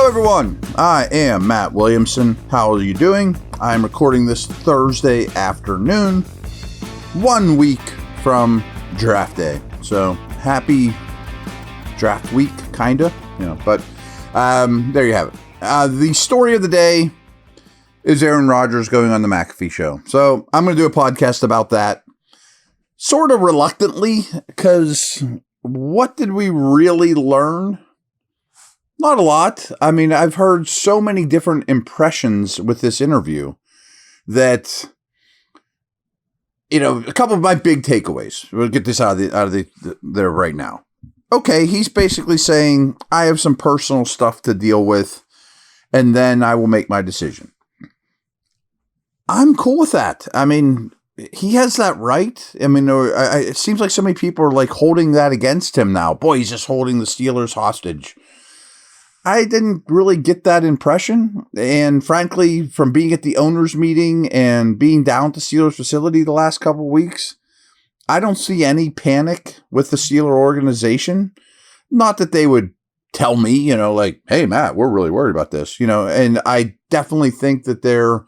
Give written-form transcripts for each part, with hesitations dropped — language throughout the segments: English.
Hello everyone, I am Matt Williamson. How are you doing? I am recording this Thursday afternoon, 1 week from draft day. So happy draft week, kinda, but there you have it. The story of the day is Aaron Rodgers going on the McAfee show. So I'm going to do a podcast about that sort of reluctantly, because what did we really learn? Not a lot. I mean, I've heard so many different impressions with this interview that, a couple of my big takeaways. We'll get this out of there right now. Okay, he's basically saying, I have some personal stuff to deal with, and then I will make my decision. I'm cool with that. I mean, he has that right. I mean, it seems like so many people are like holding that against him now. Boy, he's just holding the Steelers hostage. I didn't really get that impression. And frankly, from being at the owners meeting and being down to Steelers facility the last couple of weeks, I don't see any panic with the Steeler organization. Not that they would tell me, like, hey, Matt, we're really worried about this, and I definitely think that there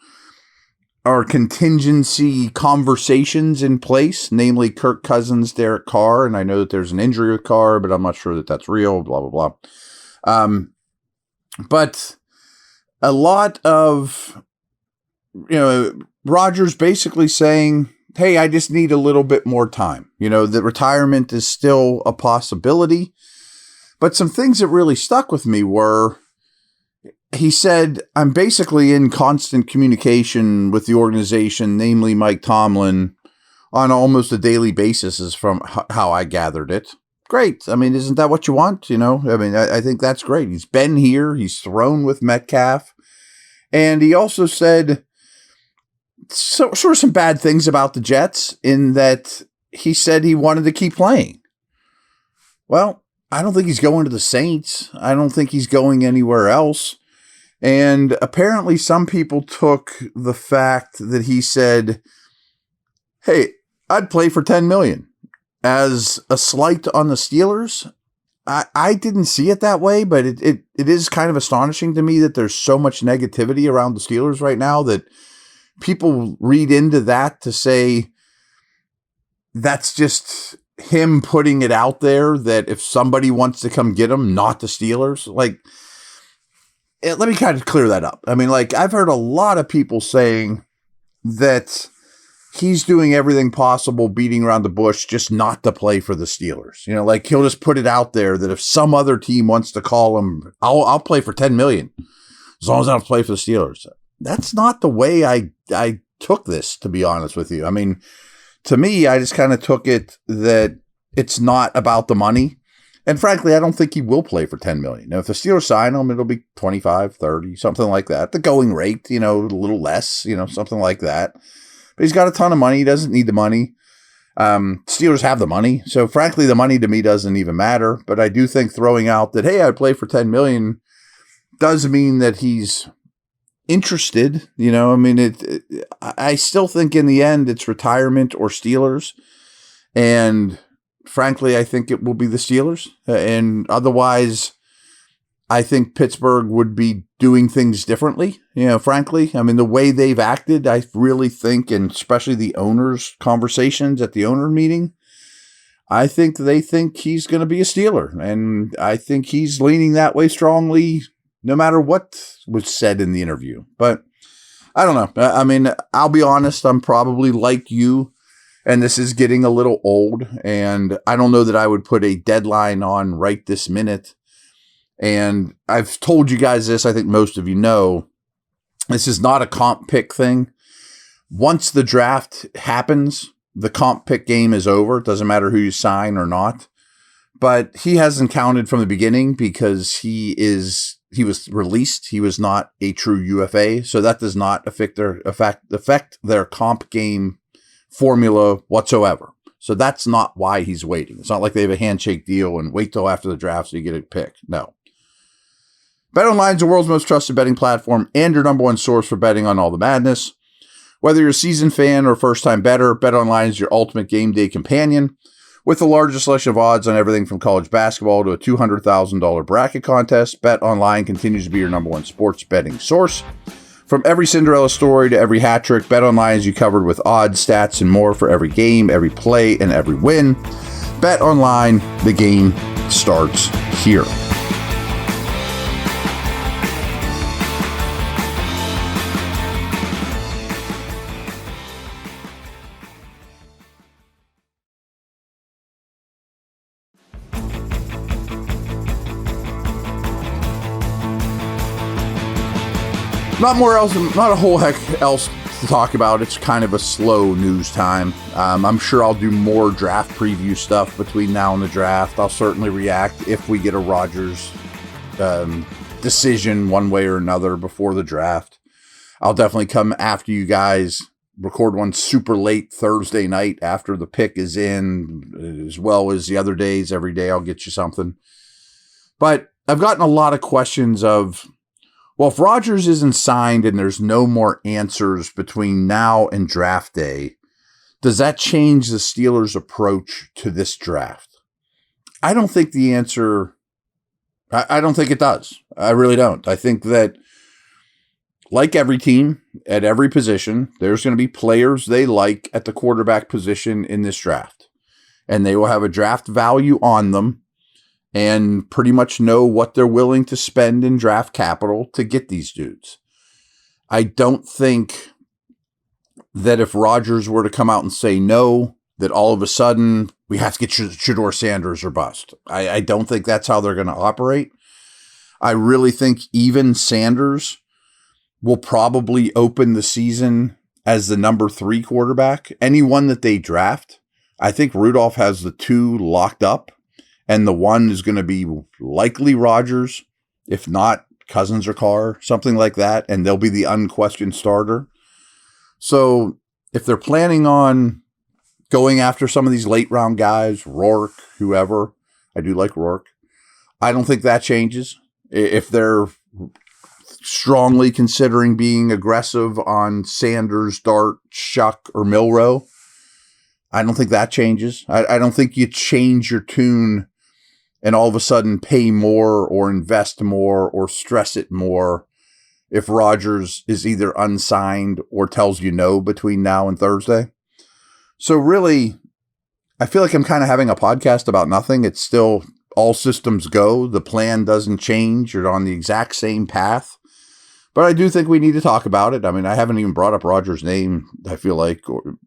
are contingency conversations in place, namely Kirk Cousins, Derek Carr. And I know that there's an injury with Carr, but I'm not sure that that's real, blah, blah, blah. But a lot of, Rodgers basically saying, hey, I just need a little bit more time. The retirement is still a possibility. But some things that really stuck with me were, he said, I'm basically in constant communication with the organization, namely Mike Tomlin, on almost a daily basis, is from how I gathered it. Great. I mean, isn't that what you want? I think that's great. He's been here. He's thrown with Metcalf. And he also said sort of some bad things about the Jets, in that he said he wanted to keep playing. Well, I don't think he's going to the Saints. I don't think he's going anywhere else. And apparently some people took the fact that he said, hey, I'd play for $10 million. As a slight on the Steelers. I didn't see it that way, but it is kind of astonishing to me that there's so much negativity around the Steelers right now that people read into that to say that's just him putting it out there that if somebody wants to come get him, not the Steelers. Like, let me kind of clear that up. I mean, like, I've heard a lot of people saying that he's doing everything possible, beating around the bush, just not to play for the Steelers. Like, he'll just put it out there that if some other team wants to call him, I'll play for $10 million as long as I don't play for the Steelers. That's not the way I took this, to be honest with you. I mean, to me, I just kind of took it that it's not about the money. And frankly, I don't think he will play for $10 million. Now, if the Steelers sign him, it'll be 25, 30, something like that. The going rate, a little less, something like that. But he's got a ton of money. He doesn't need the money. Steelers have the money. So frankly, the money to me doesn't even matter. But I do think throwing out that, hey, I'd play for $10 million does mean that he's interested. I still think in the end it's retirement or Steelers. And frankly, I think it will be the Steelers. And otherwise, I think Pittsburgh would be doing things differently, frankly. I mean, the way they've acted, I really think, and especially the owners' conversations at the owner meeting, I think they think he's going to be a Steeler. And I think he's leaning that way strongly, no matter what was said in the interview. But I don't know. I mean, I'll be honest, I'm probably like you, and this is getting a little old, and I don't know that I would put a deadline on right this minute. And I've told you guys this, I think most of you know, this is not a comp pick thing. Once the draft happens, the comp pick game is over. It doesn't matter who you sign or not. But he hasn't counted from the beginning because he was released. He was not a true UFA. So that does not affect their comp game formula whatsoever. So that's not why he's waiting. It's not like they have a handshake deal and wait till after the draft so you get a pick. No. BetOnline is the world's most trusted betting platform and your number one source for betting on all the madness. Whether you're a seasoned fan or first-time bettor, BetOnline is your ultimate game day companion. With the largest selection of odds on everything from college basketball to a $200,000 bracket contest, BetOnline continues to be your number one sports betting source. From every Cinderella story to every hat trick, BetOnline has you covered with odds, stats, and more for every game, every play, and every win. BetOnline, the game starts here. Not a whole heck else to talk about. It's kind of a slow news time. I'm sure I'll do more draft preview stuff between now and the draft. I'll certainly react if we get a Rodgers decision one way or another before the draft. I'll definitely come after you guys, record one super late Thursday night after the pick is in, as well as the other days. Every day I'll get you something. But I've gotten a lot of questions of, well, if Rodgers isn't signed and there's no more answers between now and draft day, does that change the Steelers' approach to this draft? I don't think the answer, I don't think it does. I really don't. I think that, like every team, at every position, there's going to be players they like at the quarterback position in this draft. And they will have a draft value on them and pretty much know what they're willing to spend in draft capital to get these dudes. I don't think that if Rodgers were to come out and say no, that all of a sudden we have to get Shedeur Sanders or bust. I don't think that's how they're going to operate. I really think even Sanders will probably open the season as the number 3 quarterback. Anyone that they draft, I think Rudolph has the 2 locked up. And the 1 is going to be likely Rodgers, if not Cousins or Carr, something like that. And they'll be the unquestioned starter. So if they're planning on going after some of these late round guys, Rourke, whoever, I do like Rourke, I don't think that changes. If they're strongly considering being aggressive on Sanders, Dart, Shuck, or Milroe, I don't think that changes. I don't think you change your tune and all of a sudden pay more or invest more or stress it more if Rodgers is either unsigned or tells you no between now and Thursday. So really, I feel like I'm kind of having a podcast about nothing. It's still all systems go. The plan doesn't change. You're on the exact same path. But I do think we need to talk about it. I mean, I haven't even brought up Rodgers' name, I feel like, or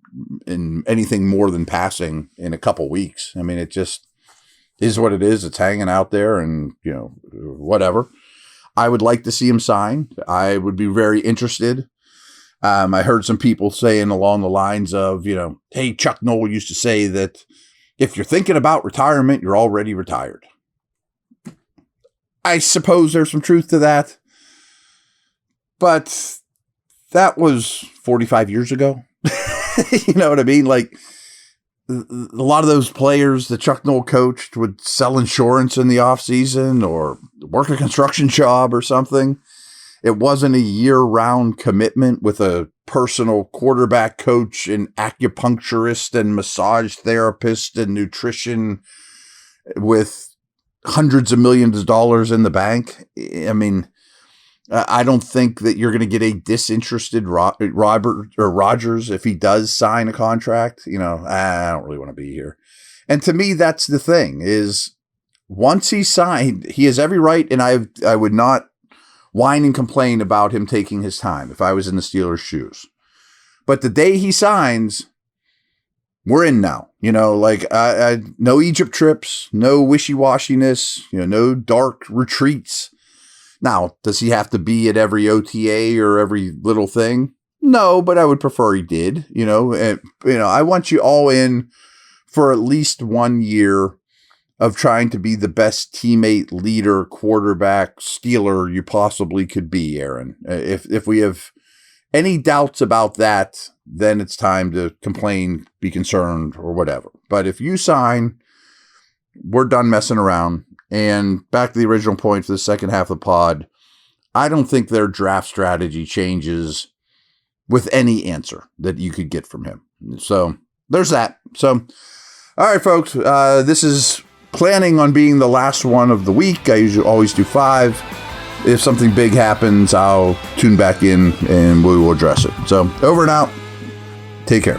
in anything more than passing in a couple weeks. I mean, it just is what it is. It's hanging out there and, whatever. I would like to see him sign. I would be very interested. I heard some people saying along the lines of, hey, Chuck Noll used to say that if you're thinking about retirement, you're already retired. I suppose there's some truth to that. But that was 45 years ago. You know what I mean? Like, a lot of those players that Chuck Noll coached would sell insurance in the offseason or work a construction job or something. It wasn't a year-round commitment with a personal quarterback coach and acupuncturist and massage therapist and nutrition with hundreds of millions of dollars in the bank. I mean, I don't think that you're going to get a disinterested Rodgers if he does sign a contract. I don't really want to be here. And to me, that's the thing is once he's signed, he has every right. And I would not whine and complain about him taking his time if I was in the Steelers' shoes. But the day he signs, we're in now. No Egypt trips, no wishy-washiness, no dark retreats. Now, does he have to be at every OTA or every little thing? No, but I would prefer he did. I want you all in for at least 1 year of trying to be the best teammate, leader, quarterback, Steeler you possibly could be, Aaron. If we have any doubts about that, then it's time to complain, be concerned, or whatever. But if you sign, we're done messing around. And back to the original point for the second half of the pod, I don't think their draft strategy changes with any answer that you could get from him. So there's that. So All right, folks. This is planning on being the last one of the week. I usually always do 5. If something big happens, I'll tune back in and we will address it. So over and out. Take care.